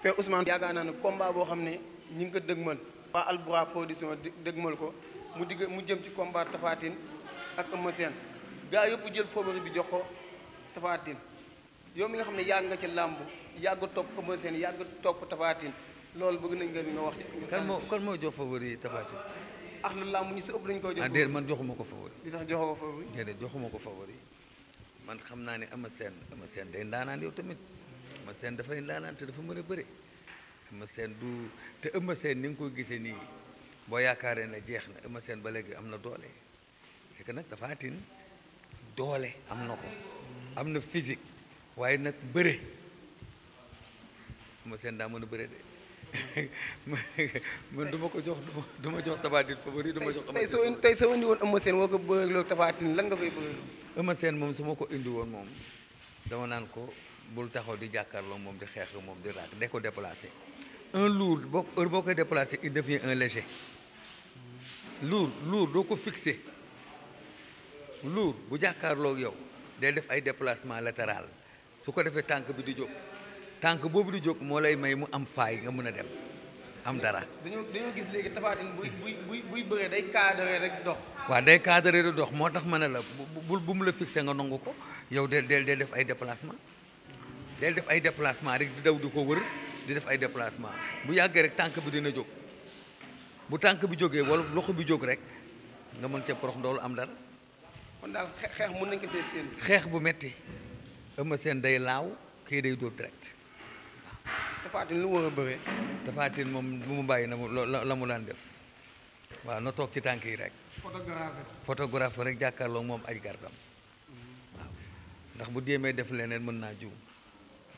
Père Ousmane yaakaar naa ne combat boo xam ne ñi ngi ko dëgmal waa Albourakh production dëgmal ko mu jëm ci combat Tapha Tine ak Eumeu Sène gaa yëpp jël favori bi jox ko Tapha Tine yow mi nga xam ne yàgg nga ci làmb yàgg topp Eumeu Sène yàgg topp Tapha Tine loolu bëgg nañ nga wax ci kan moo jox favori Tapha Tine ak lu làmb ñu si ëpp lañu koy jox déedéet man joxuma ko favori li tax joxoo ko favori déedéet joxuma ko favori man xam naa ne Eumeu Sène day ndaanaan yow tamit Eumeu Sène dafay ndaanaan te dafa mën a bëre Eumeu Sène du te Eumeu Sène ni nga ko gisee nii boo yaakaaree ne jeex na Eumeu Sène ba léegi am na doole c'est que nag Tapha Tine doole am na ko am na physique waaye nag bëre Eumeu Sène daa mën a bëre de man du ma ko jox du ma jox Tapha Tine favori du ma jox Eumeu Sène tey soo indi woon Eumeu Sène woo ko bëreeloo Tapha Tine lan nga koy bëreeloo Eumeu Sène moom su ma ko indi woon moom dama naan ko bul taxaw di jàkkaarloo moom di xeex moom di raak de ko déplacé un lourd boo koy déplacé il devient un léger lourd doo ko fixé lourd bu jàkkaarloo yow day def ay déplacement latéral su ko defee tànk bi di jóg tànk boobu di jóg moo lay may mu am faay nga mën a dem am dara. dañoo gis léegi Tapha Tine buy bëree day cadré rek dox. waaw day cadré di dox moo tax ma ne la bu mu la fixé nga nangu ko yow del def ay déplacement del def ay déplacement rek di daw di ko wër di def ay déplacement bu yàggee rek tànk bi dina jóg bu tànk bi jógee wala loxo bi jóg rek nga mën ca porox ndoolu am dara. kon daal xeex mën nañ ko see séen. xeex bu metti Eumeu Sène day laaw kii day dóor direct. Tapha Tine lu mu war a bëree. Tapha Tine moom bu mu bàyyi na mu la mu daan def waaw na toog ci tànk yi rek. photographe rek jàkkaarloo moom aj gardam waaw ndax bu jéemee def leneen mën naa juum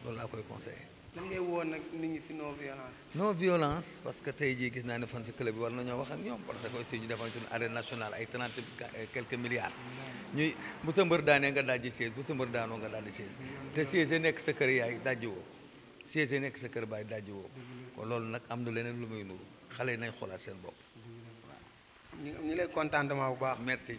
loolu laa koy conseillé. lan ngay woon nag nit ñi ci non violence. non violence parce que tey jii gis naa ne fan si club bi war nañoo wax ak ñoom parce que aussi ñu defoon suñu arène nationale ay 30 quelques milliards. ñuy bu sa mbër daanee nga dajji chaise bu sa mbër daanoo nga dajji chaise te chaise nekk sa kër yaay dajji woo chaise nekk sa kër baay dajji woo kon loolu nag am na leneen lu muy nuru xale yi nañ xoolaat seen bopp. ñu lay contentement bu baax. merci.